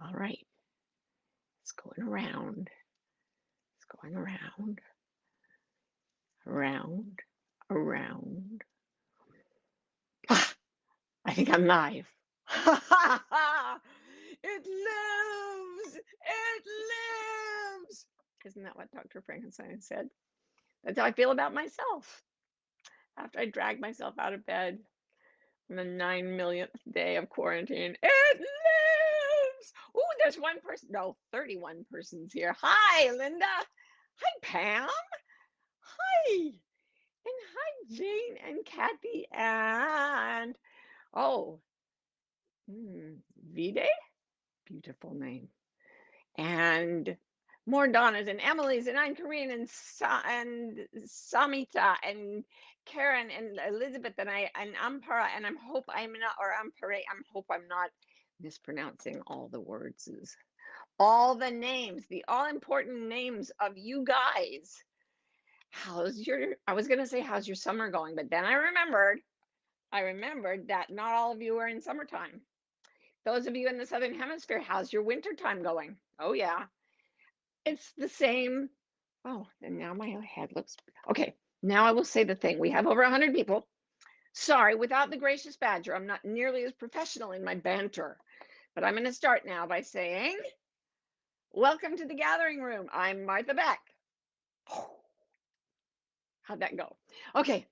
All right, it's going around. It's going around, around, around. Ah, I think I'm live. It lives! It lives! Isn't that what Dr. Frankenstein said? That's how I feel about myself. After I drag myself out of bed on the 9 millionth day of quarantine, it lives! Oh, there's one person. No, 31 persons here. Hi, Linda. Hi, Pam. Hi. And hi, Jane and Kathy and oh, Vide, beautiful name, and more Donnas and Emily's and I'm Korean and and Samita and Karen and Elizabeth and Ampara and I'm hope I'm not or Ampare I'm hope I'm not mispronouncing all the words, all the names, the all important names of you guys. I was gonna say how's your summer going, but then I remembered that not all of you are in summertime. Those of you in the Southern Hemisphere, how's your winter time going? Oh, yeah, it's the same. Oh, and now my head looks okay. Now I will say the thing. We have over 100 people. Sorry, without the gracious badger, I'm not nearly as professional in my banter. But I'm going to start now by saying, welcome to the gathering room. I'm Martha Beck. How'd that go? Okay.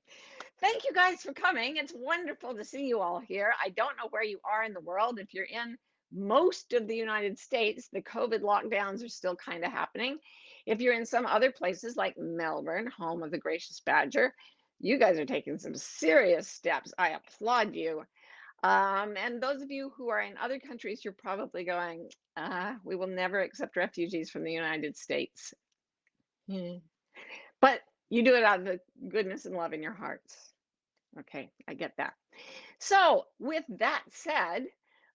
Thank you guys for coming. It's wonderful to see you all here. I don't know where you are in the world. If you're in most of the United States, the COVID lockdowns are still kind of happening. If you're in some other places like Melbourne, home of the Gracious Badger, you guys are taking some serious steps. I applaud you. And those of you who are in other countries, you're probably going, we will never accept refugees from the United States. Hmm. But you do it out of the goodness and love in your hearts. Okay, I get that. So, with that said,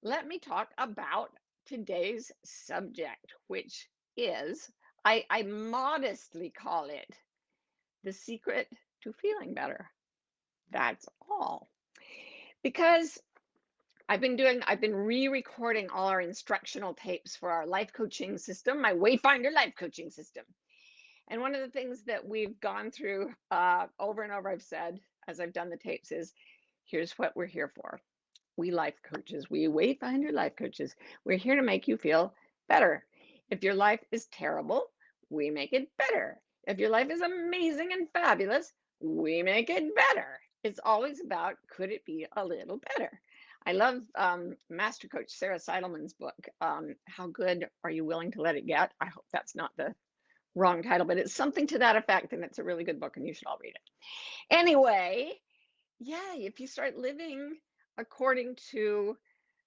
let me talk about today's subject, which is, I modestly call it the secret to feeling better. That's all. Because I've been re-recording all our instructional tapes for our life coaching system, my Wayfinder life coaching system. And one of the things that we've gone through over and over, I've said as I've done the tapes is, here's what we're here for. We life coaches, we Wayfinder life coaches, we're here to make you feel better. If your life is terrible, we make it better. If your life is amazing and fabulous, we make it better. It's always about, could it be a little better? I love Master Coach Sarah Seidelman's book, How Good Are You Willing to Let It Get? I hope that's not the wrong title, but it's something to that effect, and it's a really good book, and you should all read it. Anyway, yeah, if you start living according to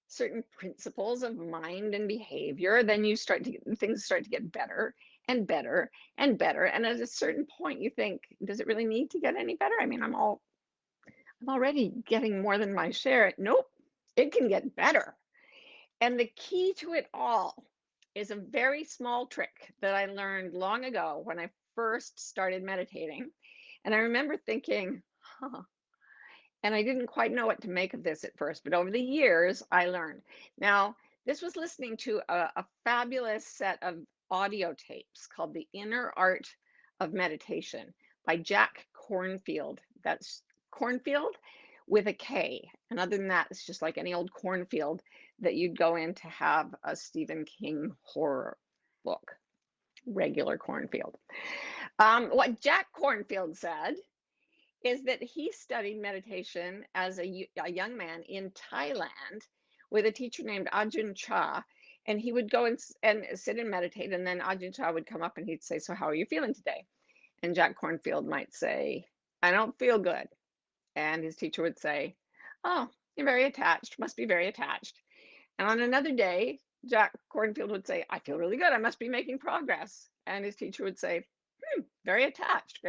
certain principles of mind and behavior, then things start to get better and better and better. And at a certain point, you think, does it really need to get any better? I mean, I'm already getting more than my share. Nope, it can get better. And the key to it all is a very small trick that I learned long ago when I first started meditating. And I remember thinking, huh, and I didn't quite know what to make of this at first, but over the years, I learned. Now, this was listening to a fabulous set of audio tapes called The Inner Art of Meditation by Jack Cornfield. That's Cornfield with a K. And other than that, it's just like any old cornfield that you'd go in to have a Stephen King horror book, regular cornfield. What Jack Cornfield said is that he studied meditation as a young man in Thailand with a teacher named Ajahn Chah. And he would go and sit and meditate. And then Ajahn Chah would come up and he'd say, so how are you feeling today? And Jack Cornfield might say, I don't feel good. And his teacher would say, oh, you're very attached, must be very attached. And on another day, Jack Cornfield would say, I feel really good, I must be making progress. And his teacher would say, very attached,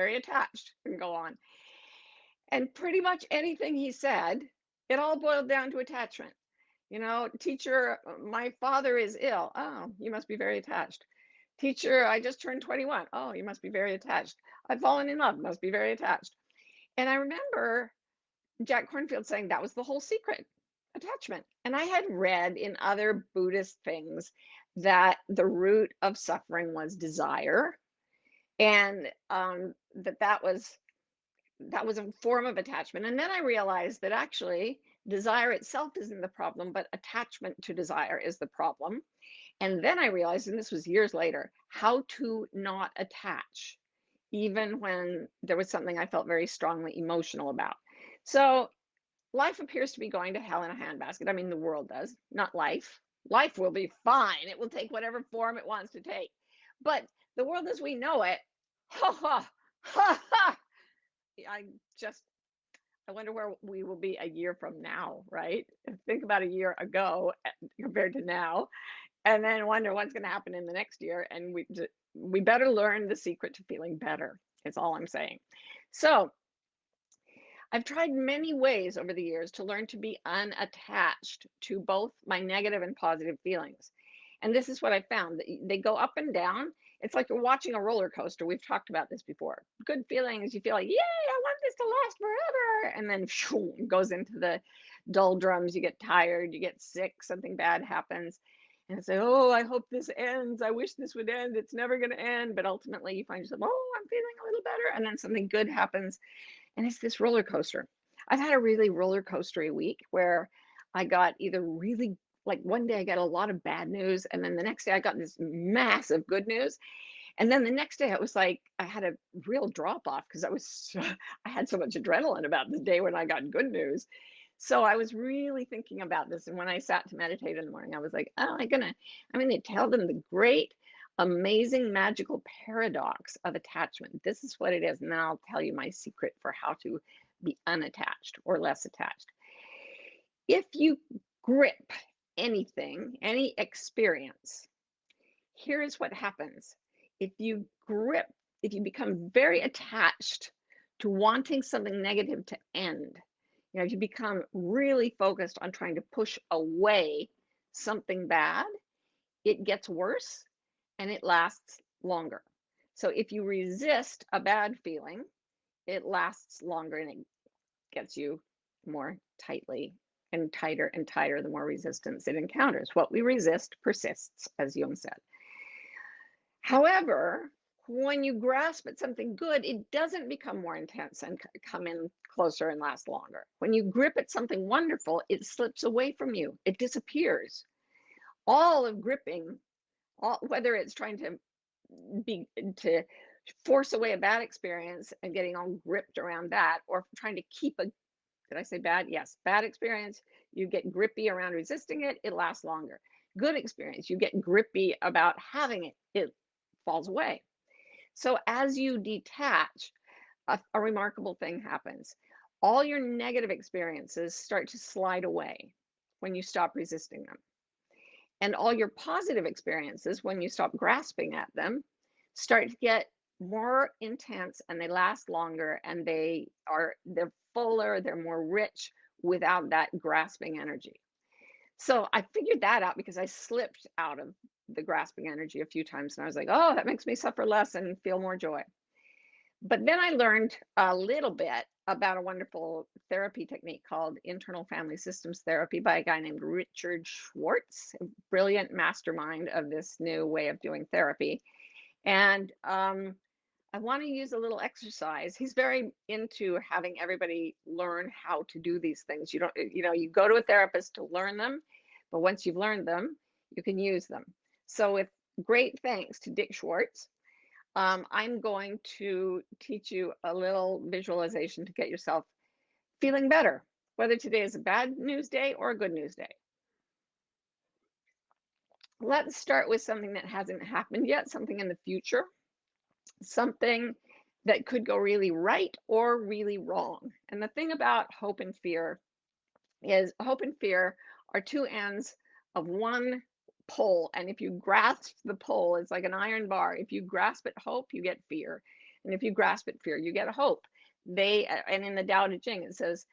and go on. And pretty much anything he said, it all boiled down to attachment. You know, teacher, my father is ill. Oh, you must be very attached. Teacher, I just turned 21. Oh, you must be very attached. I've fallen in love, must be very attached. And I remember Jack Cornfield saying that was the whole secret. attachment. And I had read in other Buddhist things that the root of suffering was desire, and that was a form of attachment. And then I realized that actually desire itself isn't the problem, but attachment to desire is the problem. And then I realized, and this was years later, how to not attach, even when there was something I felt very strongly emotional about. So life appears to be going to hell in a handbasket. I mean, the world does, not life. Life will be fine. It will take whatever form it wants to take. But the world as we know it, ha ha, ha ha. I just, I wonder where we will be a year from now, right? Think about a year ago compared to now, and then wonder what's going to happen in the next year. And we better learn the secret to feeling better. Is all I'm saying. So I've tried many ways over the years to learn to be unattached to both my negative and positive feelings. And this is what I found that they go up and down. It's like you're watching a roller coaster. We've talked about this before. Good feelings, you feel like, yay, I want this to last forever. And then shoo, it goes into the doldrums. You get tired, you get sick, something bad happens. And say, oh, I hope this ends. I wish this would end. It's never going to end. But ultimately, you find yourself, oh, I'm feeling a little better. And then something good happens, and it's this roller coaster. I've had a really roller coastery week where I got either really, like one day I got a lot of bad news, and then the next day I got this massive good news. And then the next day it was like I had a real drop off because I had so much adrenaline about the day when I got good news. So I was really thinking about this. And when I sat to meditate in the morning, I was like, oh, I'm gonna tell them the great, amazing, magical paradox of attachment. This is what it is. And then I'll tell you my secret for how to be unattached or less attached. If you grip anything, any experience, here is what happens. If you grip, if you become very attached to wanting something negative to end, if you become really focused on trying to push away something bad, it gets worse and it lasts longer. So if you resist a bad feeling, it lasts longer and it gets you more tightly and tighter the more resistance it encounters. What we resist persists, as Jung said. However, when you grasp at something good, it doesn't become more intense and come in closer and last longer. When you grip at something wonderful, it slips away from you, it disappears. All of gripping, whether it's trying to force away a bad experience and getting all gripped around that, or trying to keep did I say bad? Yes, bad experience, you get grippy around resisting it, it lasts longer. Good experience, you get grippy about having it, it falls away. So as you detach, a remarkable thing happens. All your negative experiences start to slide away when you stop resisting them. And all your positive experiences, when you stop grasping at them, start to get more intense and they last longer and they're fuller, they're more rich without that grasping energy. So I figured that out because I slipped out of the grasping energy a few times and I was like, oh, that makes me suffer less and feel more joy. But then I learned a little bit about a wonderful therapy technique called internal family systems therapy by a guy named Richard Schwartz, a brilliant mastermind of this new way of doing therapy. And I want to use a little exercise. He's very into having everybody learn how to do these things. You go to a therapist to learn them, but once you've learned them, you can use them. So with great thanks to Dick Schwartz, I'm going to teach you a little visualization to get yourself feeling better, whether today is a bad news day or a good news day. Let's start with something that hasn't happened yet, something in the future, something that could go really right or really wrong. And the thing about hope and fear is hope and fear are two ends of one pole. And if you grasp the pole, it's like an iron bar. If you grasp at hope, you get fear. And if you grasp at fear, you get hope. And in the Tao Te Ching, it says,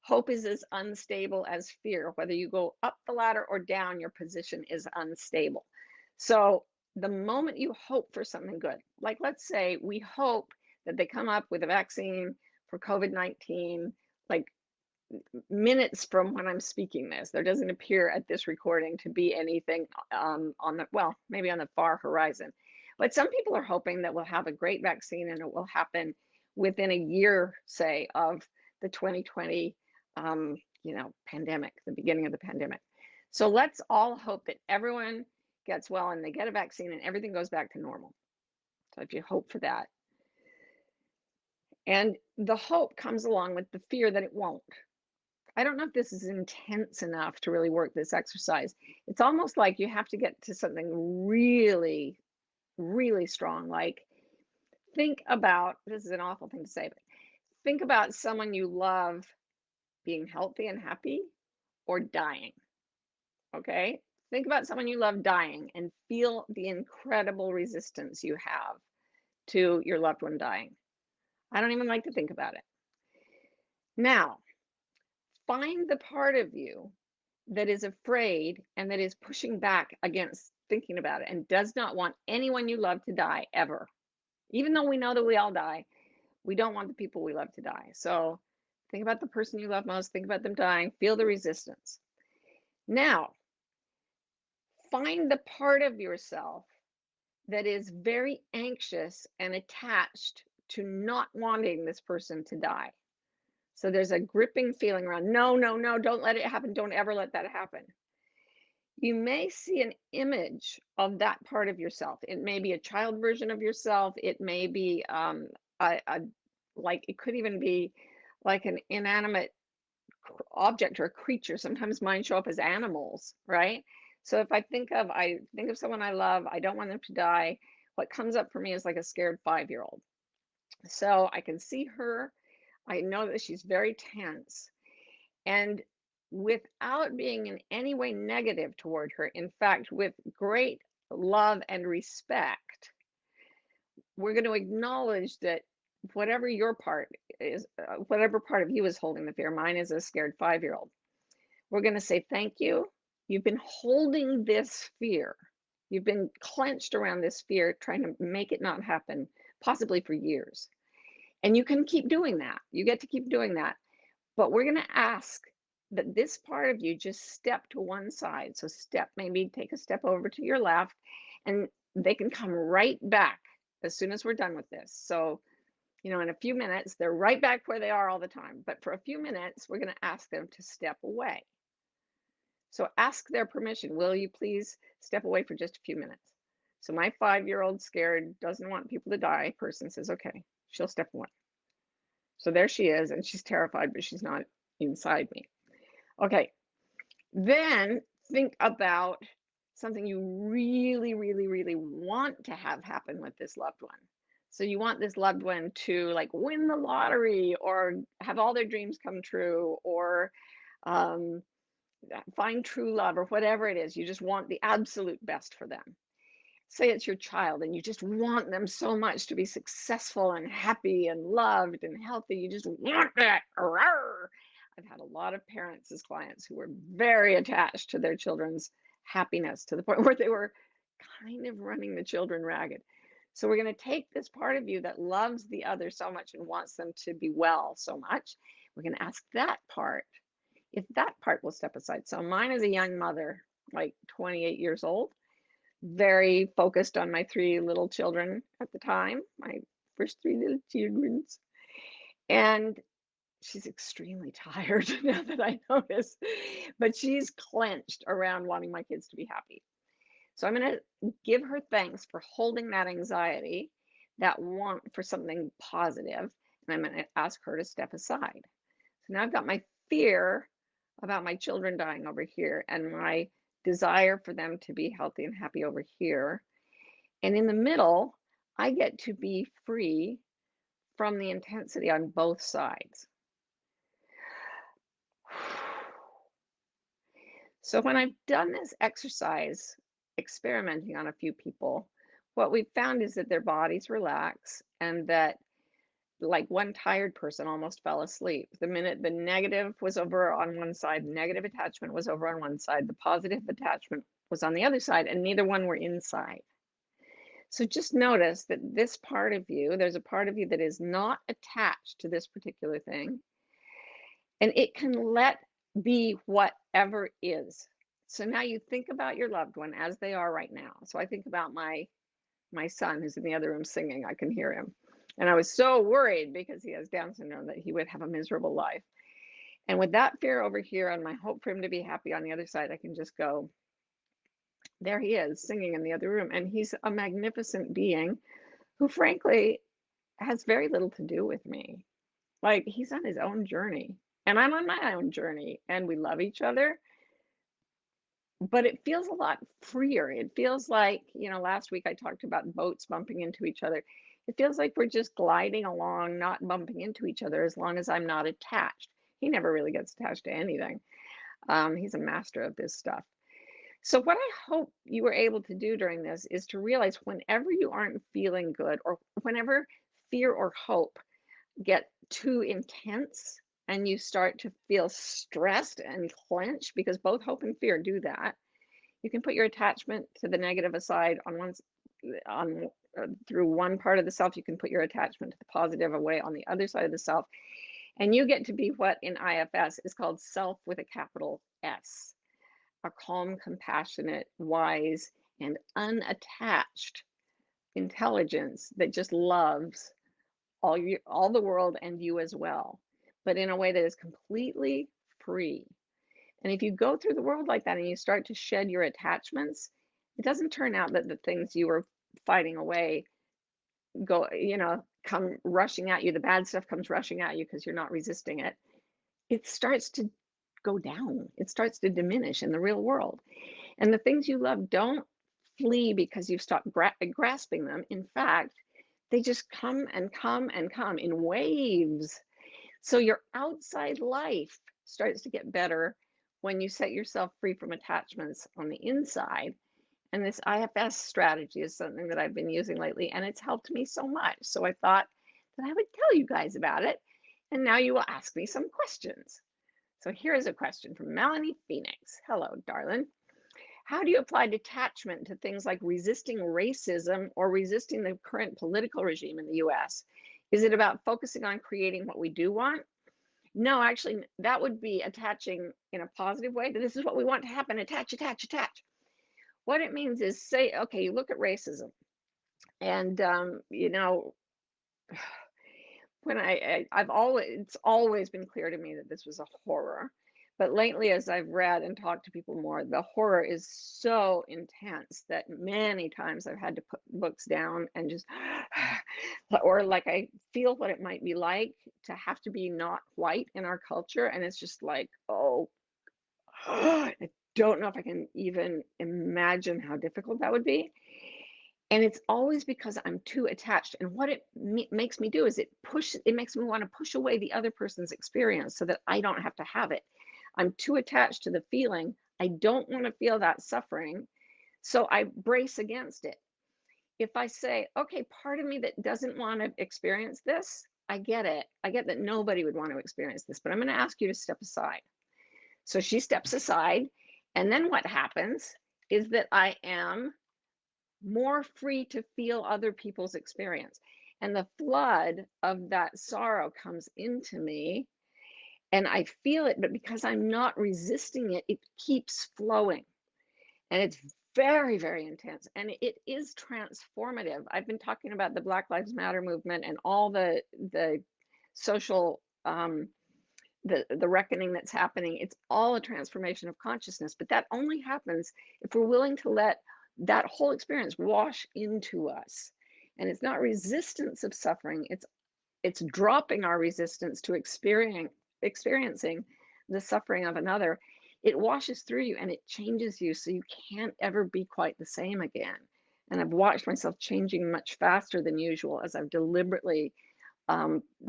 hope is as unstable as fear. Whether you go up the ladder or down, your position is unstable. So the moment you hope for something good, like let's say we hope that they come up with a vaccine for COVID-19, like minutes from when I'm speaking this. There doesn't appear at this recording to be anything on the, well, maybe on the far horizon. But some people are hoping that we'll have a great vaccine and it will happen within a year, say, of the 2020, pandemic, the beginning of the pandemic. So let's all hope that everyone gets well and they get a vaccine and everything goes back to normal. So if you hope for that. And the hope comes along with the fear that it won't. I don't know if this is intense enough to really work this exercise. It's almost like you have to get to something really, really strong. Like, think about, this is an awful thing to say, but think about someone you love being healthy and happy or dying. Okay? Think about someone you love dying and feel the incredible resistance you have to your loved one dying. I don't even like to think about it. Now, find the part of you that is afraid and that is pushing back against thinking about it and does not want anyone you love to die ever. Even though we know that we all die, we don't want the people we love to die. So think about the person you love most, think about them dying, feel the resistance. Now, find the part of yourself that is very anxious and attached to not wanting this person to die. So there's a gripping feeling around, no, no, no, don't let it happen. Don't ever let that happen. You may see an image of that part of yourself. It may be a child version of yourself. It may be like, it could even be like an inanimate object or a creature. Sometimes mine show up as animals, right? So if I think of someone I love, I don't want them to die. What comes up for me is like a scared 5-year-old. So I can see her. I know that she's very tense. And without being in any way negative toward her, in fact, with great love and respect, we're going to acknowledge that whatever your part is, whatever part of you is holding the fear, mine is a scared 5-year-old. We're going to say, thank you. You've been holding this fear. You've been clenched around this fear, trying to make it not happen, possibly for years. And you can keep doing that. You get to keep doing that. But we're going to ask that this part of you just step to one side. So maybe take a step over to your left, and they can come right back as soon as we're done with this. So, in a few minutes, they're right back where they are all the time. But for a few minutes, we're going to ask them to step away. So ask their permission. Will you please step away for just a few minutes? So my 5-year-old scared, doesn't want people to die person says, okay, she'll step away. So there she is, and she's terrified, but she's not inside me. Okay, then think about something you really, really, really want to have happen with this loved one. So you want this loved one to like win the lottery or have all their dreams come true or find true love or whatever it is. You just want the absolute best for them. Say it's your child and you just want them so much to be successful and happy and loved and healthy. You just want that. I've had a lot of parents as clients who were very attached to their children's happiness to the point where they were kind of running the children ragged. So we're going to take this part of you that loves the other so much and wants them to be well so much. We're going to ask that part if that part will step aside. So mine is a young mother, like 28 years old, very focused on my 3 little children at the time, my first 3 little children. And she's extremely tired now that I notice, but she's clenched around wanting my kids to be happy. So I'm going to give her thanks for holding that anxiety, that want for something positive, and I'm going to ask her to step aside. So now I've got my fear about my children dying over here and my desire for them to be healthy and happy over here. And in the middle, I get to be free from the intensity on both sides. So when I've done this exercise, experimenting on a few people, what we've found is that their bodies relax and that like one tired person almost fell asleep. The minute the negative was over on one side, negative attachment was over on one side, the positive attachment was on the other side, and neither one were inside. So just notice that this part of you, there's a part of you that is not attached to this particular thing. and it can let be whatever is. So now you think about your loved one as they are right now. So I think about my son who's in the other room singing. I can hear him. And I was so worried because he has Down syndrome that he would have a miserable life. And with that fear over here and my hope for him to be happy on the other side, I can just go, there he is singing in the other room. And he's a magnificent being who, frankly, has very little to do with me. Like, he's on his own journey, and I'm on my own journey, and we love each other, but it feels a lot freer. It feels like, last week I talked about boats bumping into each other. It feels like we're just gliding along, not bumping into each other as long as I'm not attached. He never really gets attached to anything. He's a master of this stuff. So, what I hope you were able to do during this is to realize whenever you aren't feeling good, or whenever fear or hope get too intense and you start to feel stressed and clench, because both hope and fear do that, you can put your attachment to the negative aside on through one part of the self. You can put your attachment to the positive away on the other side of the self, and you get to be what in IFS is called self with a capital S, a calm, compassionate, wise, and unattached intelligence that just loves all the world and you as well, but in a way that is completely free. And if you go through the world like that and you start to shed your attachments, it doesn't turn out that the things you were fighting away come rushing at you. The bad stuff comes rushing at you because you're not resisting it. It starts to go down. It starts to diminish in the real world. And the things you love don't flee because you've stopped grasping them. In fact, they just come and come and come in waves. So your outside life starts to get better when you set yourself free from attachments on the inside. And this IFS strategy is something that I've been using lately, and it's helped me so much. So I thought that I would tell you guys about it. And now you will ask me some questions. So here is a question from Melanie Phoenix. Hello, darling. How do you apply detachment to things like resisting racism or resisting the current political regime in the US? Is it about focusing on creating what we do want? No, actually, that would be attaching in a positive way. This is what we want to happen. Attach, attach, attach. What it means is say, okay, you look at racism, and when it's always been clear to me that this was a horror. But lately, as I've read and talked to people more, the horror is so intense that many times I've had to put books down and just, or like I feel what it might be like to have to be not white in our culture. And it's just like, oh, I don't know if I can even imagine how difficult that would be. And it's always because I'm too attached. And what it makes me do is it makes me want to push away the other person's experience so that I don't have to have it. I'm too attached to the feeling. I don't want to feel that suffering. So I brace against it. If I say, okay, part of me that doesn't want to experience this, I get it. I get that nobody would want to experience this, but I'm going to ask you to step aside. So she steps aside. And then what happens is that I am more free to feel other people's experience. And the flood of that sorrow comes into me and I feel it, but because I'm not resisting it, it keeps flowing. And it's very, very intense. And it is transformative. I've been talking about the Black Lives Matter movement and all the social the reckoning that's happening. It's all a transformation of consciousness, but that only happens if we're willing to let that whole experience wash into us. And it's not resistance of suffering, it's dropping our resistance to experiencing the suffering of another. It washes through you and it changes you so you can't ever be quite the same again. And I've watched myself changing much faster than usual as I've deliberately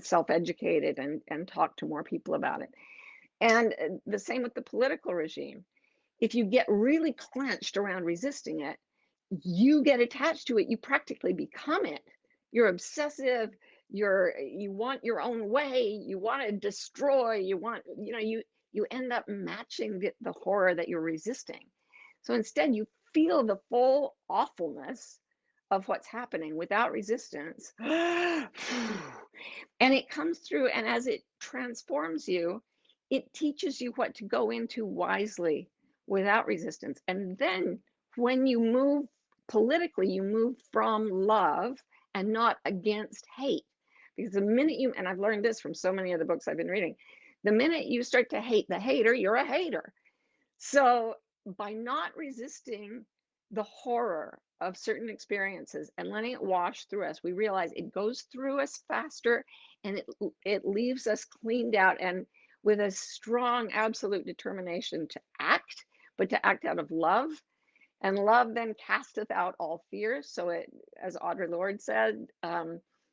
self-educated and talked to more people about it. And the same with the political regime. If you get really clenched around resisting it, you get attached to it. You practically become it. You're obsessive. You want your own way. You want to destroy. You end up matching the horror that you're resisting. So instead, you feel the full awfulness of what's happening without resistance. And it comes through, and as it transforms you, it teaches you what to go into wisely without resistance. And then when you move politically, you move from love and not against hate. Because the minute you, and I've learned this from so many of the books I've been reading, the minute you start to hate the hater, you're a hater. So by not resisting the horror of certain experiences and letting it wash through us, we realize it goes through us faster, and it leaves us cleaned out and with a strong absolute determination to act, but to act out of love. And love then casteth out all fear. So it, as Audre Lorde said,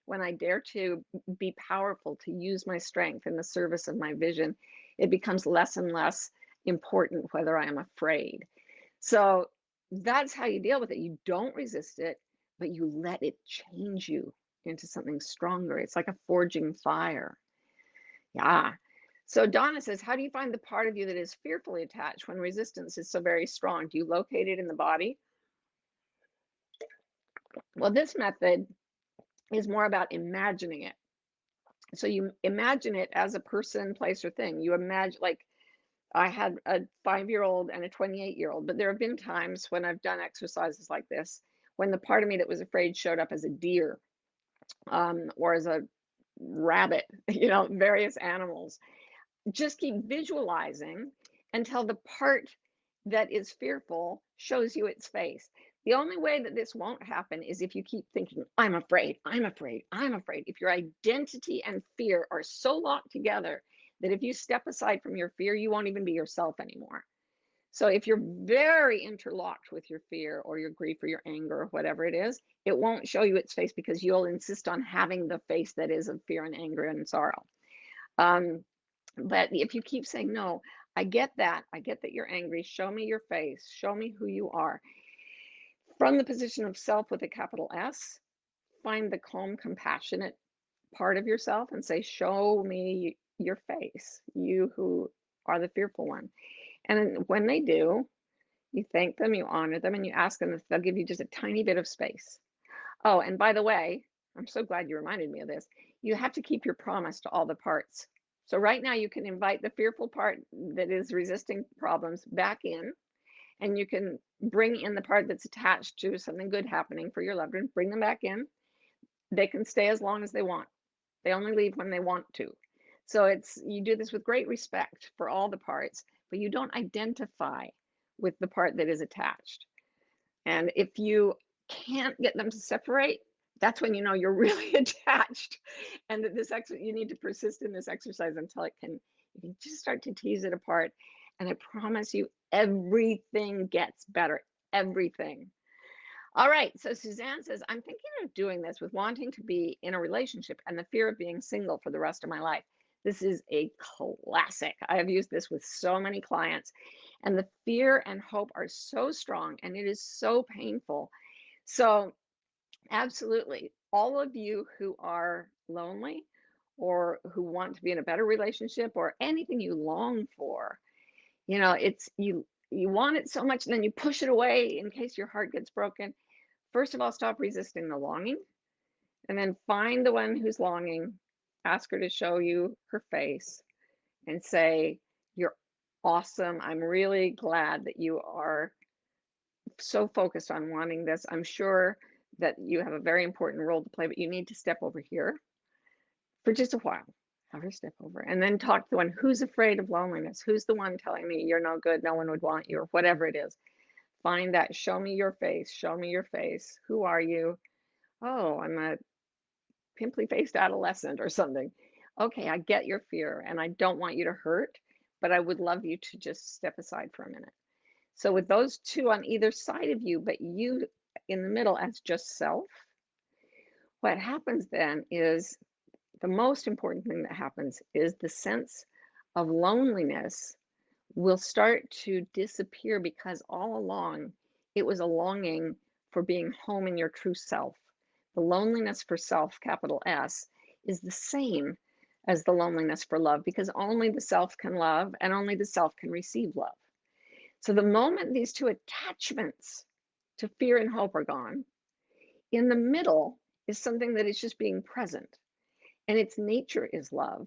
when I dare to be powerful, to use my strength in the service of my vision, it becomes less and less important whether I am afraid. So that's how you deal with it. You don't resist it, but you let it change you into something stronger. It's like a forging fire. Yeah. So Donna says, how do you find the part of you that is fearfully attached when resistance is so very strong? Do you locate it in the body? Well, this method is more about imagining it. So you imagine it as a person, place, or thing. You imagine, like, I had a 5-year-old and a 28-year-old, but there have been times when I've done exercises like this when the part of me that was afraid showed up as a deer, or as a rabbit, various animals. Just keep visualizing until the part that is fearful shows you its face. The only way that this won't happen is if you keep thinking, I'm afraid, I'm afraid, I'm afraid. If your identity and fear are so locked together that if you step aside from your fear, you won't even be yourself anymore. So if you're very interlocked with your fear or your grief or your anger or whatever it is, it won't show you its face because you'll insist on having the face that is of fear and anger and sorrow. Um, but if you keep saying, no, I get that. I get that you're angry. Show me your face. Show me who you are. From the position of self with a capital S, find the calm, compassionate part of yourself and say, show me your face, you who are the fearful one. And when they do, you thank them, you honor them, and you ask them if they'll give you just a tiny bit of space. Oh, and by the way, I'm so glad you reminded me of this. You have to keep your promise to all the parts. So right now you can invite the fearful part that is resisting problems back in, and you can bring in the part that's attached to something good happening for your loved one, bring them back in. They can stay as long as they want. They only leave when they want to. So you do this with great respect for all the parts, but you don't identify with the part that is attached. And if you can't get them to separate, that's when you know you're really attached, and that you need to persist in this exercise until you can just start to tease it apart. And I promise you, everything gets better. Everything. All right. So Suzanne says, I'm thinking of doing this with wanting to be in a relationship and the fear of being single for the rest of my life. This is a classic. I have used this with so many clients, and the fear and hope are so strong, and it is so painful. So, absolutely, all of you who are lonely or who want to be in a better relationship or anything you long for, it's you want it so much and then you push it away in case your heart gets broken. First of all, stop resisting the longing, and then find the one who's longing, ask her to show you her face and say, you're awesome. I'm really glad that you are so focused on wanting this. I'm sure that you have a very important role to play, but you need to step over here for just a while. Have her step over and then talk to the one who's afraid of loneliness. Who's the one telling me you're no good, no one would want you, or whatever it is. Find that. Show me your face. Show me your face. Who are you? Oh, I'm a pimply faced adolescent or something. Okay, I get your fear and I don't want you to hurt, but I would love you to just step aside for a minute. So, with those two on either side of you, but you in the middle as just self, what happens then is the most important thing that happens is the sense of loneliness will start to disappear because all along it was a longing for being home in your true self. The loneliness for self, capital S, is the same as the loneliness for love because only the self can love and only the self can receive love. So the moment these two attachments to fear and hope are gone, in the middle is something that is just being present, and its nature is love.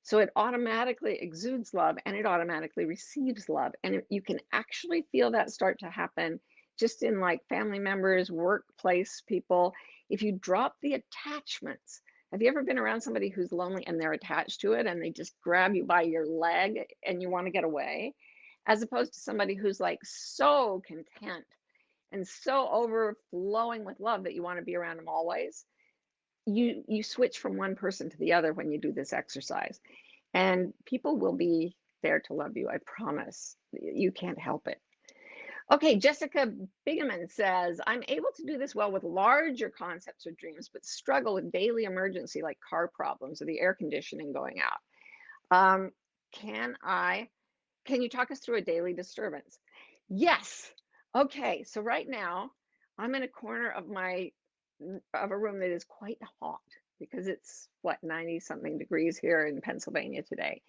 So it automatically exudes love and it automatically receives love. And you can actually feel that start to happen just in like family members, workplace people. If you drop the attachments, have you ever been around somebody who's lonely and they're attached to it and they just grab you by your leg and you want to get away? As opposed to somebody who's like so content and so overflowing with love that you want to be around them always. You switch from one person to the other when you do this exercise. And people will be there to love you, I promise. You can't help it. Okay, Jessica Bigeman says, I'm able to do this well with larger concepts or dreams, but struggle with daily emergency like car problems or the air conditioning going out. Um, can I, can you talk us through a daily disturbance? Yes. Okay, so right now I'm in a corner of a room that is quite hot because it's what 90 something degrees here in Pennsylvania today.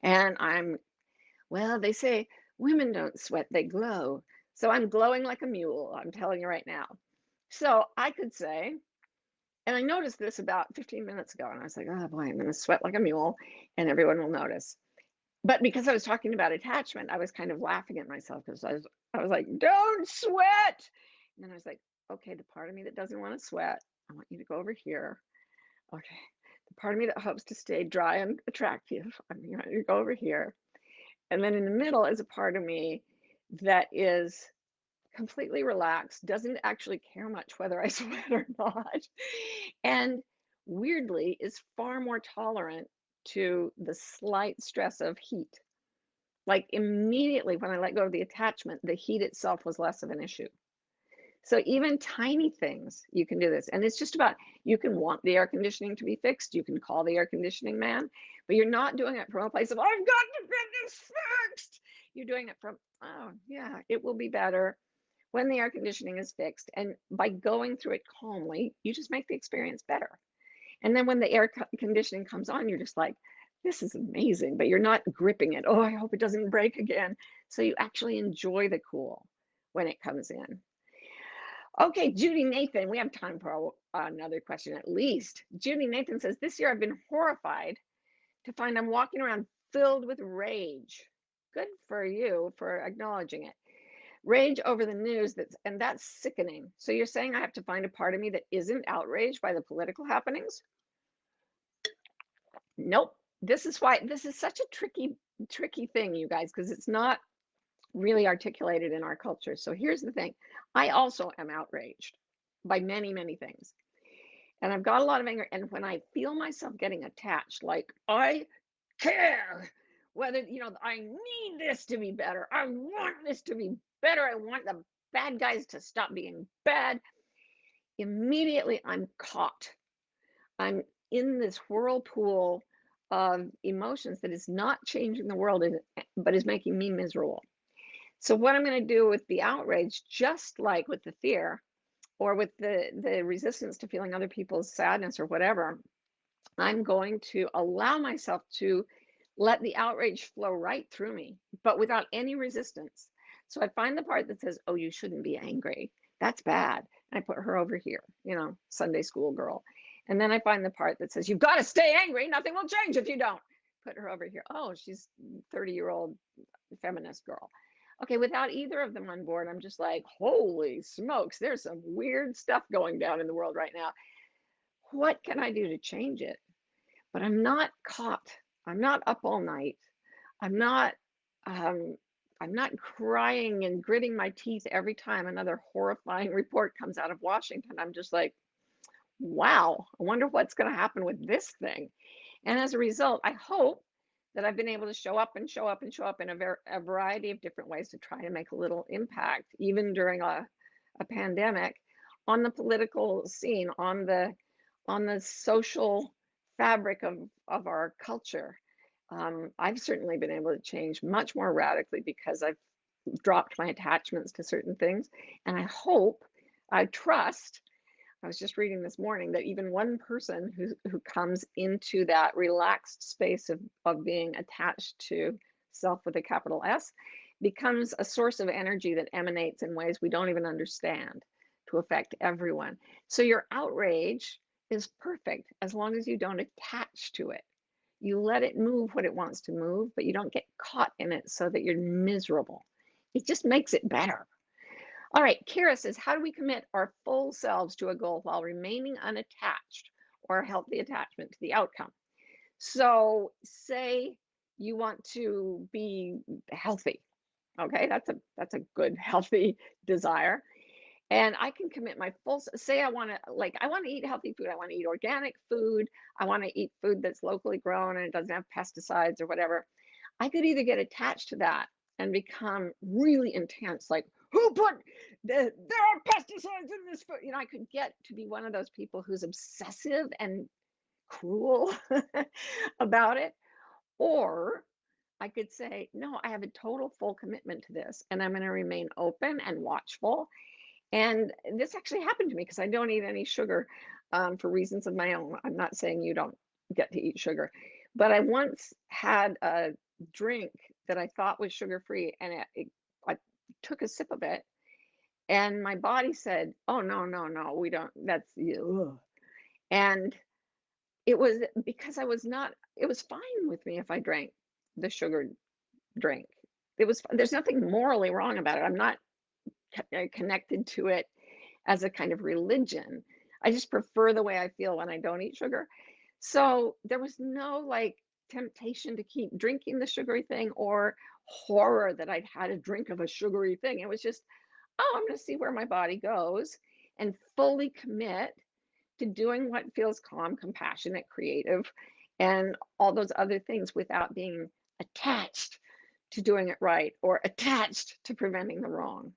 And well, they say women don't sweat, they glow. So I'm glowing like a mule, I'm telling you right now. So I could say, and I noticed this about 15 minutes ago, and I was like, oh boy, I'm going to sweat like a mule, and everyone will notice. But because I was talking about attachment, I was kind of laughing at myself because I was like, don't sweat. And then I was like, okay, the part of me that doesn't want to sweat, I want you to go over here. Okay. The part of me that hopes to stay dry and attractive, I want you to go over here. And then in the middle is a part of me that is completely relaxed, doesn't actually care much whether I sweat or not, and weirdly is far more tolerant to the slight stress of heat. Like immediately when I let go of the attachment, the heat itself was less of an issue. So even tiny things, you can do this. And it's just about, you can want the air conditioning to be fixed. You can call the air conditioning man, but you're not doing it from a place of, I've got to get this fixed. You're doing it from, oh yeah, it will be better when the air conditioning is fixed. And by going through it calmly, you just make the experience better. And then when the air conditioning comes on, you're just like, this is amazing, but you're not gripping it. Oh, I hope it doesn't break again. So you actually enjoy the cool when it comes in. Okay, Judy Nathan, we have time for another question at least. Judy Nathan says, this year I've been horrified to find I'm walking around filled with rage. Good for you for acknowledging it. Rage over the news, and that's sickening. So you're saying I have to find a part of me that isn't outraged by the political happenings? Nope. This is why this is such a tricky thing, you guys, because it's not really articulated in our culture. So here's the thing. I also am outraged by many things. And I've got a lot of anger. And when I feel myself getting attached, like I care whether, I need this to be better. I want this to be better. I want the bad guys to stop being bad. Immediately I'm caught. I'm in this whirlpool of emotions that is not changing the world, but is making me miserable. So what I'm going to do with the outrage, just like with the fear or with the resistance to feeling other people's sadness or whatever, I'm going to allow myself to let the outrage flow right through me, but without any resistance. So I find the part that says, oh, you shouldn't be angry. That's bad. And I put her over here, Sunday school girl. And then I find the part that says, you've got to stay angry. Nothing will change if you don't. Put her over here. Oh, she's 30-year-old feminist girl. Okay, without either of them on board, I'm just like, holy smokes, there's some weird stuff going down in the world right now. What can I do to change it? But I'm not caught. I'm not up all night. I'm not um, I'm not crying and gritting my teeth every time another horrifying report comes out of Washington. I'm just like, wow, I wonder what's going to happen with this thing. And as a result, I hope that I've been able to show up and show up and show up in a variety of different ways to try to make a little impact, even during a pandemic, on the political scene, on the social fabric of our culture. I've certainly been able to change much more radically because I've dropped my attachments to certain things. And I trust, I was just reading this morning that even one person who comes into that relaxed space of being attached to self with a capital S becomes a source of energy that emanates in ways we don't even understand to affect everyone. So your outrage is perfect as long as you don't attach to it. You let it move what it wants to move, but you don't get caught in it so that you're miserable. It just makes it better. All right, Kira says, how do we commit our full selves to a goal while remaining unattached or healthy attachment to the outcome? So, say you want to be healthy. Okay, that's a good healthy desire. And I can commit my full, say I want to, like, I want to eat healthy food. I want to eat organic food. I want to eat food that's locally grown and it doesn't have pesticides or whatever. I could either get attached to that and become really intense, like, who put there are pesticides in this food? I could get to be one of those people who's obsessive and cruel about it. Or I could say, no, I have a total full commitment to this and I'm going to remain open and watchful. And this actually happened to me because I don't eat any sugar for reasons of my own. I'm not saying you don't get to eat sugar, but I once had a drink that I thought was sugar free, and I took a sip of it, and my body said, "Oh no, no, no, we don't. That's ugh." And it was because I was not. It was fine with me if I drank the sugar drink. There's nothing morally wrong about it. I'm not connected to it as a kind of religion. I just prefer the way I feel when I don't eat sugar. So there was no like temptation to keep drinking the sugary thing or horror that I'd had a drink of a sugary thing. It was just, oh, I'm going to see where my body goes and fully commit to doing what feels calm, compassionate, creative, and all those other things without being attached to doing it right or attached to preventing the wrong.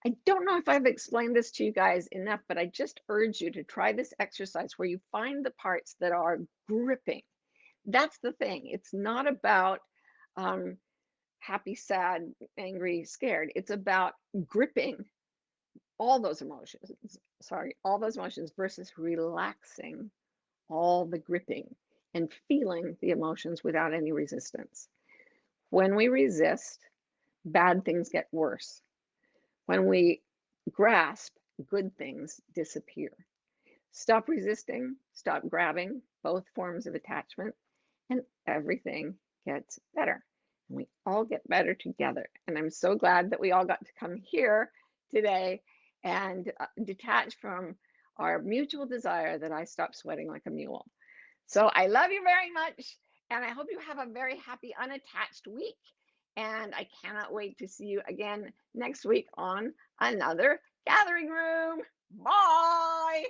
I don't know if I've explained this to you guys enough, but I just urge you to try this exercise where you find the parts that are gripping. That's the thing. It's not about um, happy, sad, angry, scared. It's about gripping all those emotions. Sorry, all those emotions versus relaxing all the gripping and feeling the emotions without any resistance. When we resist, bad things get worse. When we grasp, good things disappear. Stop resisting, stop grabbing, both forms of attachment, and everything gets better. And we all get better together. And I'm so glad that we all got to come here today and detach from our mutual desire that I stop sweating like a mule. So I love you very much. And I hope you have a very happy, unattached week. And I cannot wait to see you again next week on another gathering room. Bye.